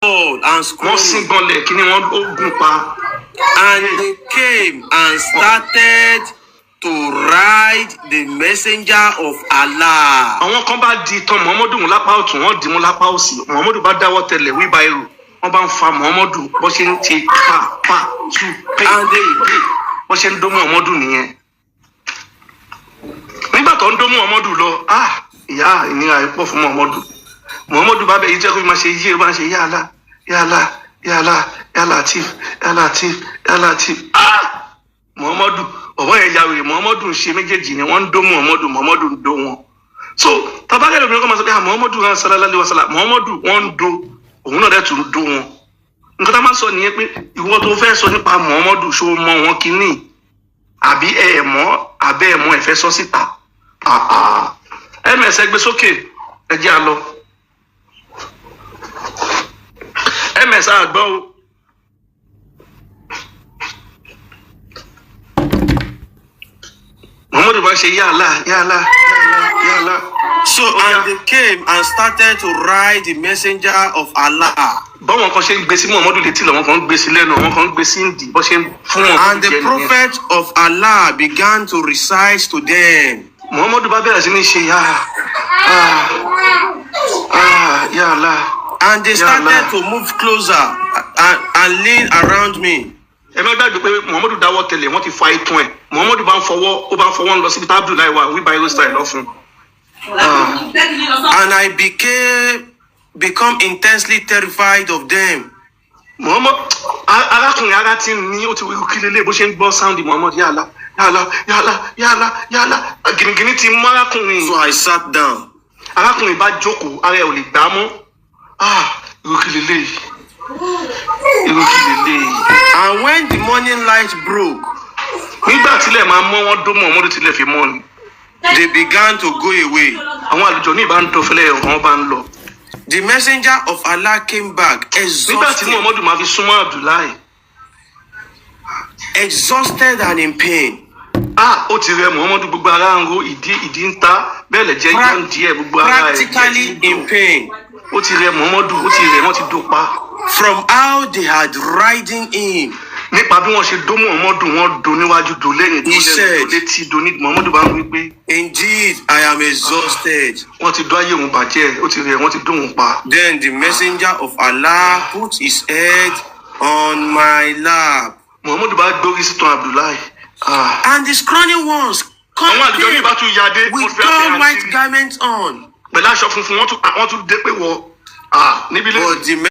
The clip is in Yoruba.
and screamed. And they came and started to ride the messenger of Allah. Àwọn kan bá di tán Muhammadu mú lápá ọ̀tún, wọ́n dì mú lápá òsì. Muhammadu bá dáwọ́ tẹ̀lẹ̀ wíbá irú. Wọ́n bá ń fa Muhammadu bó ṣe ń ti pa tú pé bó ṣe ń dó Muhammadu nìyẹn. Nígbà tó ń dó Muhammadu lọ, ìyá ìnira ẹ̀ pọ̀ fún Muhammadu. Muhammadu bá bẹ̀ yìí jẹ́ kó máa ṣe yí, ó máa ṣe yá Allah, yá Allah, yá Allah, yá Latif, yá Latif, yá Latif. Muhammadu ọ̀wọ́ yẹn ya wèrè. Muhammadu ń ṣe méjèèjì ni wọ́n ń dó Muhammadu ń dó wọn. So tabagẹ́lẹ̀ obìnrin kan máa sọ pé Muhammadu rán sallallahu alaihi wasallam, Muhammadu wọ́n ń dó òun náà dẹ̀ tún dó wọn. Nǹkan tá máa sọ nìyẹn pé ìwọ tó fẹ́ sọ nípa Muhammadu ṣó mọ wọn kínní àbí abẹ́ ẹ̀mọ́ ẹ̀fẹ́ sọ síta. ms gbé sókè ẹ jẹ́ a lọ. ms àgbọ̀ o. Muhammadu bá ṣe yá Allah, yá Allah, yá Allah. So and they came and started to ride the messenger of Allah. Báwọn kan ṣe ń gbé sí Muhammadu létí lọ, wọn kan ń gbé sí lẹ́nu, wọn kan ń gbé sí ìdí, bó ṣe ń fún wọn. And the prophet of Allah began to recite to them. Muhammadu bá bẹ̀rẹ̀ sí ní ṣe yá Allah. And they started to move closer and lean around me. Ẹ má gbàgbé pé Muhammadu dáwọ́ tẹ̀lé, wọ́n ti fa ìtún ẹ̀. Muhammadu bá ń fọwọ́ ń lọ síbi tá Abdullahi wà, wíbá irú style lọ fún. And I become intensely terrified of them. Muhammad, arákùnrin ara ti ní ó ti wí kí lélẹ̀ bó ṣe ń gbọ́ sound Muhammad, yá Allah, yá Allah, yá Allah, yá Allah, yá Allah. Gìnìgìnì ti mú arákùnrin. So I sat down. Arákùnrin bá jókòó, ara ẹ̀ ò lè gbá mọ́. Irú kí lélẹ̀ yìí. Irú kí lélẹ̀ yìí. And when the morning light broke, nígbà tílẹ̀ máa mọ́ wọn dó Muhammadu tílẹ̀ fi mọ́ ni. They began to go away. Àwọn àlùjọ ní ìbá ń dọ̀fẹ́lẹ̀ ọ̀hún bá ń lọ. The messenger of Allah came back exhausted. Nígbà tí Muhammadu máa fi súnmọ́ Abdullahi. Exhausted and in pain. Ó ti rẹ Muhammadu, gbogbo ara ń ro, ìdí ń ta, bẹ́ẹ̀ lẹ̀ jẹ́ ìjọ ń díẹ̀, gbogbo ara ẹ̀. Practically in pain. Ó ti rẹ Muhammadu, ó ti rẹ wọ́n ti dó pa. From how they had riding him. Nípa bí wọ́n ṣe dó Muhammadu, wọ́n dó níwájú, dó lẹ́yìn, dó lẹ́nu, dó létí, dó ní Muhammadu bá ń wí pé. Indeed, I am exhausted. Wọ́n ti dó ayé òun bàjẹ́, ó ti rẹ̀, wọ́n ti dó òun pa. Then the messenger of Allah put his head on my lap. Muhammadu bá gbórí sí tán Abdullahi. And the scrawny ones come with tall white garments on. Pẹ̀lú aṣọ funfun, wọ́n tún dé pé wọ́ níbi lẹ́yìn.